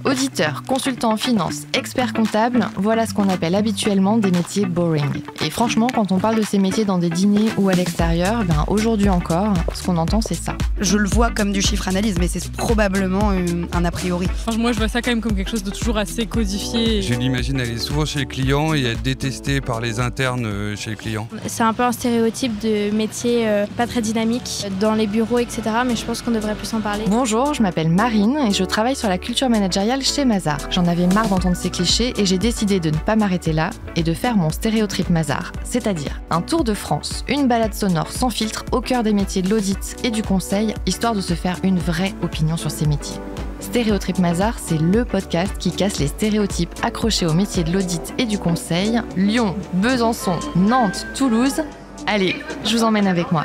Auditeur, consultant en finance, expert comptable, voilà ce qu'on appelle habituellement des métiers boring. Et franchement, quand on parle de ces métiers dans des dîners ou à l'extérieur, aujourd'hui encore, ce qu'on entend c'est ça. Je le vois comme du chiffre analyse, mais c'est probablement un a priori. Moi, je vois ça quand même comme quelque chose de toujours assez codifié. Je l'imagine aller souvent chez le client et être détestée par les internes chez le client. C'est un peu un stéréotype de métier pas très dynamique dans les bureaux, etc. Mais je pense qu'on devrait plus en parler. Bonjour, je m'appelle Marine et je travaille sur la culture managériale chez Mazars. J'en avais marre d'entendre ces clichés et j'ai décidé de ne pas m'arrêter là et de faire mon stéréotrip Mazars, c'est-à-dire un tour de France, une balade sonore sans filtre au cœur des métiers de l'audit et du conseil, histoire de se faire une vraie opinion sur ces métiers. Stéréotrip Mazars, c'est le podcast qui casse les stéréotypes accrochés aux métiers de l'audit et du conseil. Lyon, Besançon, Nantes, Toulouse. Allez, je vous emmène avec moi.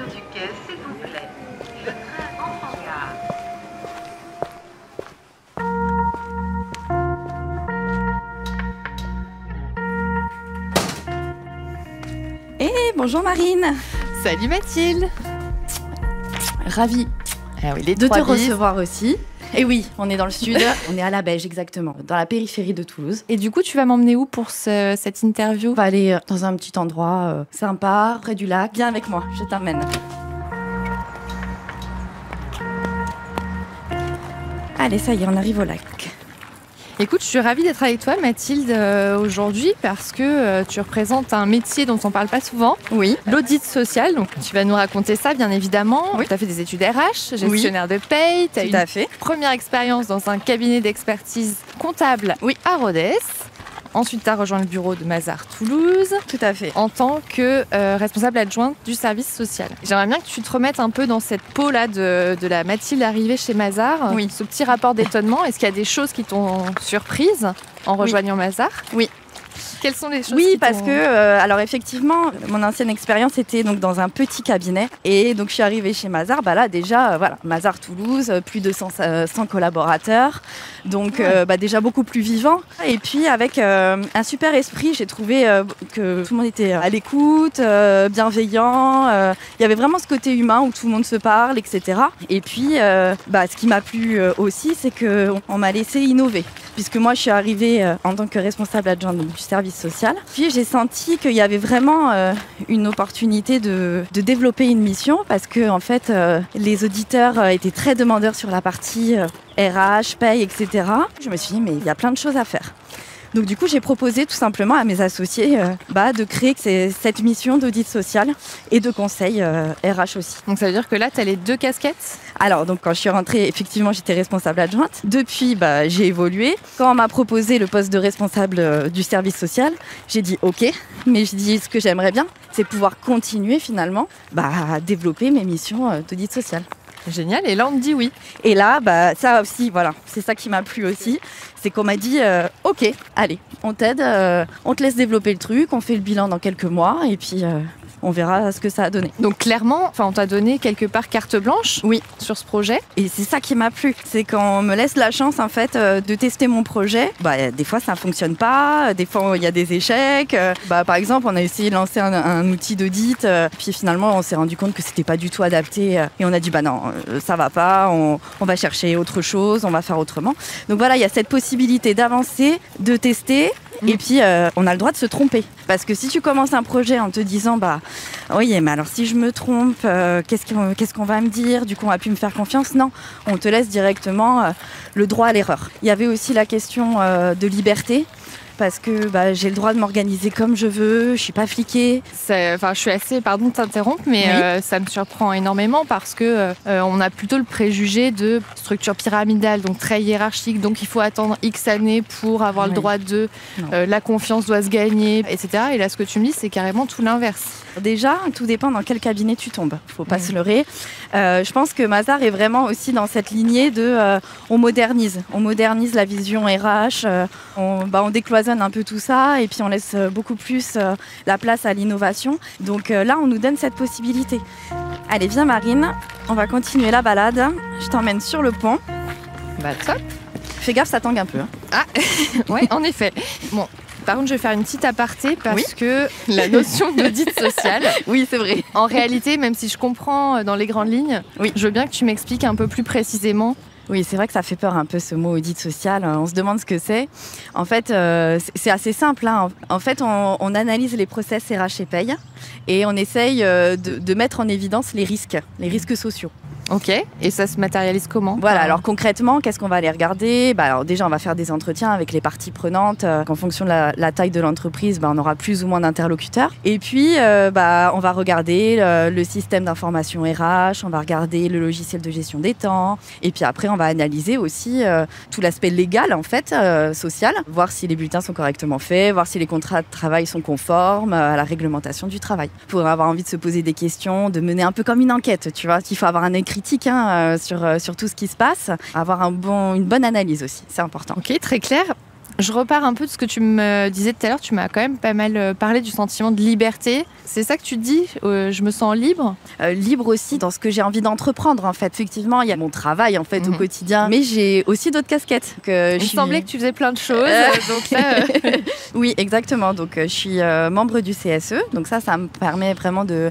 Bonjour Marine. Salut Mathilde. Ravie de te recevoir aussi. Et oui, on est dans le sud, on est à la Beige exactement, dans la périphérie de Toulouse. Et du coup, tu vas m'emmener où pour cette interview ? On va aller dans un petit endroit sympa, près du lac. Viens avec moi, je t'emmène. Allez, ça y est, on arrive au lac. Écoute, je suis ravie d'être avec toi, Mathilde, aujourd'hui, parce que tu représentes un métier dont on ne parle pas souvent. Oui. L'audit social. Donc, tu vas nous raconter ça, bien évidemment. Oui. Tu as fait des études RH, gestionnaire de paye. Tu as Tout à fait. Première expérience dans un cabinet d'expertise comptable à Rodez. Ensuite, tu as rejoint le bureau de Mazars Toulouse. Tout à fait. En tant que responsable adjointe du service social. J'aimerais bien que tu te remettes un peu dans cette peau-là de la Mathilde arrivée chez Mazars. Oui. Ce petit rapport d'étonnement. Est-ce qu'il y a des choses qui t'ont surprise en rejoignant Mazars ? Oui. Quelles sont les choses Oui, parce que, alors effectivement, mon ancienne expérience était donc dans un petit cabinet. Et donc, je suis arrivée chez Mazars. Là, déjà, Mazars Toulouse, plus de 100 collaborateurs. Donc, déjà beaucoup plus vivant. Et puis, avec un super esprit, j'ai trouvé que tout le monde était à l'écoute, bienveillant. Il y avait vraiment ce côté humain où tout le monde se parle, etc. Et puis, ce qui m'a plu aussi, c'est qu'on m'a laissé innover. Puisque moi, je suis arrivée en tant que responsable adjointe du service social. Puis, j'ai senti qu'il y avait vraiment une opportunité de développer une mission parce que, en fait, les auditeurs étaient très demandeurs sur la partie RH, paye, etc. Je me suis dit, mais il y a plein de choses à faire. Donc du coup, j'ai proposé tout simplement à mes associés de créer cette mission d'audit social et de conseil RH aussi. Donc ça veut dire que là, tu as les deux casquettes ? Alors, donc, quand je suis rentrée, effectivement, j'étais responsable adjointe. Depuis, j'ai évolué. Quand on m'a proposé le poste de responsable du service social, j'ai dit OK. Mais je dis, ce que j'aimerais bien, c'est pouvoir continuer finalement à développer mes missions d'audit social. Génial, et là on me dit oui. Et là, ça aussi, c'est ça qui m'a plu aussi. C'est qu'on m'a dit, OK, allez, on t'aide, on te laisse développer le truc, on fait le bilan dans quelques mois et puis on verra ce que ça a donné. Donc clairement, on t'a donné quelque part carte blanche sur ce projet. Et c'est ça qui m'a plu, c'est qu'on me laisse la chance en fait de tester mon projet. Des fois ça ne fonctionne pas, des fois il y a des échecs. Par exemple, on a essayé de lancer un outil d'audit, puis finalement on s'est rendu compte que c'était pas du tout adapté et on a dit non, ça va pas, on va chercher autre chose, on va faire autrement. Donc voilà, il y a cette possibilité d'avancer, de tester. Et puis, on a le droit de se tromper. Parce que si tu commences un projet en te disant, oui, mais alors si je me trompe, qu'est-ce qu'on va me dire ? Du coup, on va plus me faire confiance. Non, on te laisse directement le droit à l'erreur. Il y avait aussi la question de liberté. Parce que j'ai le droit de m'organiser comme je veux, je suis pas fliquée. Je suis assez, pardon de t'interrompre, mais ça me surprend énormément parce que on a plutôt le préjugé de structure pyramidale, donc très hiérarchique, donc il faut attendre X années pour avoir le droit de, la confiance doit se gagner, etc. Et là, ce que tu me dis, c'est carrément tout l'inverse. Déjà, tout dépend dans quel cabinet tu tombes. Faut pas se leurrer. Je pense que Mazars est vraiment aussi dans cette lignée de on modernise la vision RH, on décloisonne un peu tout ça et puis on laisse beaucoup plus la place à l'innovation. Donc là, on nous donne cette possibilité. Allez, viens Marine, on va continuer la balade. Je t'emmène sur le pont. Top. Fais gaffe, ça tangue un peu. Ah, ouais, en effet. Bon. Par contre, je vais faire une petite aparté parce que la notion d'audit social, oui, c'est vrai. En réalité, même si je comprends dans les grandes lignes, je veux bien que tu m'expliques un peu plus précisément Oui, c'est vrai que ça fait peur un peu ce mot audit social. On se demande ce que c'est. En fait, c'est assez simple. Hein. En fait, on analyse les process RH et paye et on essaye de mettre en évidence les risques sociaux. Ok, et ça se matérialise comment? Voilà, alors concrètement, qu'est-ce qu'on va aller regarder? Alors déjà, on va faire des entretiens avec les parties prenantes. En fonction de la taille de l'entreprise, on aura plus ou moins d'interlocuteurs. Et puis, on va regarder le système d'information RH, on va regarder le logiciel de gestion des temps. Et puis après, on va analyser aussi tout l'aspect légal, en fait, social. Voir si les bulletins sont correctement faits, voir si les contrats de travail sont conformes à la réglementation du travail. Il faudra avoir envie de se poser des questions, de mener un peu comme une enquête, tu vois. Il faut avoir un écrit critique sur tout ce qui se passe, avoir une bonne analyse aussi, c'est important. Ok, très clair. Je repars un peu de ce que tu me disais tout à l'heure, tu m'as quand même pas mal parlé du sentiment de liberté. C'est ça que tu dis, je me sens libre? Libre aussi dans ce que j'ai envie d'entreprendre en fait. Effectivement, il y a mon travail en fait au quotidien, mais j'ai aussi d'autres casquettes. Il me semblait que tu faisais plein de choses. Donc là, Oui, exactement. Donc je suis membre du CSE, donc ça me permet vraiment de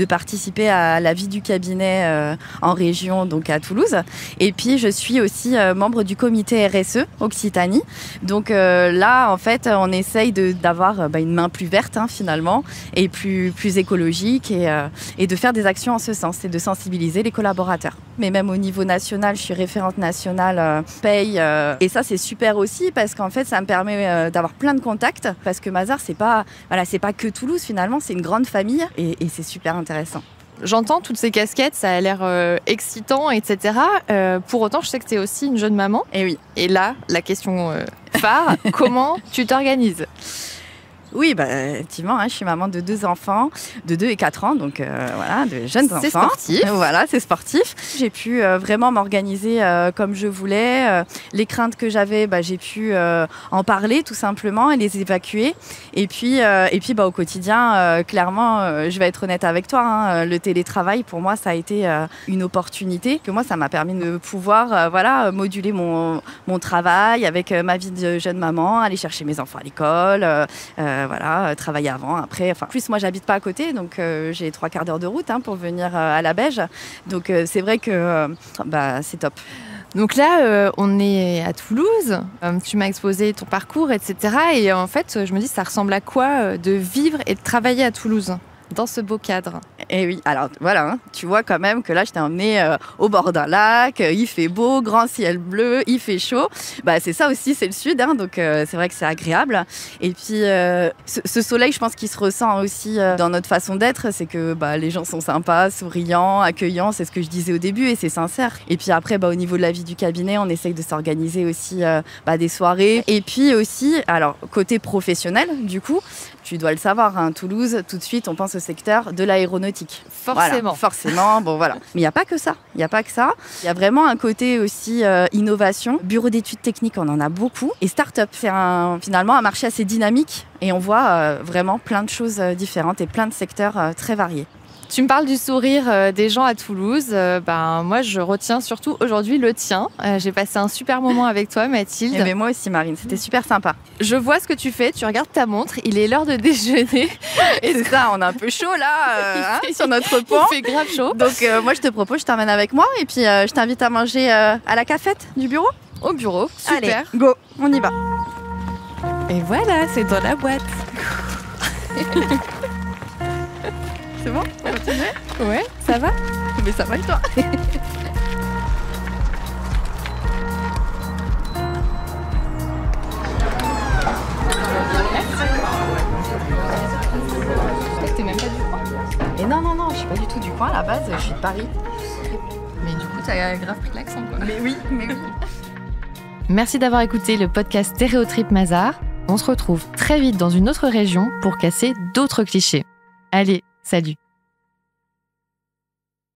participer à la vie du cabinet en région, donc à Toulouse. Et puis je suis aussi membre du comité RSE Occitanie. Donc là, en fait, on essaye d'avoir une main plus verte finalement et plus écologique et de faire des actions en ce sens et de sensibiliser les collaborateurs. Mais même au niveau national, je suis référente nationale paye et ça c'est super aussi parce qu'en fait ça me permet d'avoir plein de contacts parce que Mazars c'est pas que Toulouse finalement, c'est une grande famille et c'est super intéressant. J'entends toutes ces casquettes, ça a l'air excitant, etc. Pour autant, je sais que tu es aussi une jeune maman. Et oui. Et là, la question phare, comment tu t'organises? Oui, effectivement, je suis maman de 2 enfants, de 2 et 4 ans, donc voilà, de jeunes enfants. C'est sportif. Voilà, c'est sportif. J'ai pu vraiment m'organiser comme je voulais. Les craintes que j'avais, j'ai pu en parler tout simplement et les évacuer. Et puis au quotidien, clairement, je vais être honnête avec toi, le télétravail, pour moi, ça a été une opportunité. Que moi, ça m'a permis de pouvoir moduler mon travail avec ma vie de jeune maman, aller chercher mes enfants à l'école, travailler avant, après. Enfin, plus moi, j'habite pas à côté, donc j'ai 3 quarts d'heure de route pour venir à la Beige. Donc c'est vrai que c'est top. Donc là, on est à Toulouse. Tu m'as exposé ton parcours, etc. Et en fait, je me dis, ça ressemble à quoi de vivre et de travailler à Toulouse dans ce beau cadre? Et oui, alors voilà, tu vois quand même que là, je t'ai emmené au bord d'un lac, il fait beau, grand ciel bleu, il fait chaud. C'est ça aussi, c'est le sud, donc c'est vrai que c'est agréable. Et puis, ce soleil, je pense qu'il se ressent aussi dans notre façon d'être, c'est que les gens sont sympas, souriants, accueillants, c'est ce que je disais au début et c'est sincère. Et puis après, au niveau de la vie du cabinet, on essaye de s'organiser aussi des soirées. Et puis aussi, alors côté professionnel, du coup, tu dois le savoir, Toulouse, tout de suite, on pense au secteur de l'aéronautique. Forcément. Voilà, forcément, Mais il n'y a pas que ça. Il y a vraiment un côté aussi innovation. Bureau d'études techniques, on en a beaucoup. Et start-up, c'est finalement un marché assez dynamique. Et on voit vraiment plein de choses différentes et plein de secteurs très variés. Tu me parles du sourire des gens à Toulouse. Moi, je retiens surtout aujourd'hui le tien. J'ai passé un super moment avec toi, Mathilde. Mais moi aussi, Marine. C'était super sympa. Je vois ce que tu fais. Tu regardes ta montre. Il est l'heure de déjeuner. Et c'est ça, on a un peu chaud là, sur notre pont. Il fait grave chaud. Donc moi, je te propose, je t'emmène avec moi. Et puis, je t'invite à manger à la cafette du bureau. Au bureau. Super. Allez, go, on y va. Et voilà, c'est dans la boîte. C'est bon? On continue? Ouais, ça va? Mais ça va et toi? T'es même pas du coin. Et non, je suis pas du tout du coin à la base, je suis de Paris. Mais du coup, t'as grave pris l'accent, quoi. Mais oui. Merci d'avoir écouté le podcast Stéréotrip Mazars. On se retrouve très vite dans une autre région pour casser d'autres clichés. Allez, salut!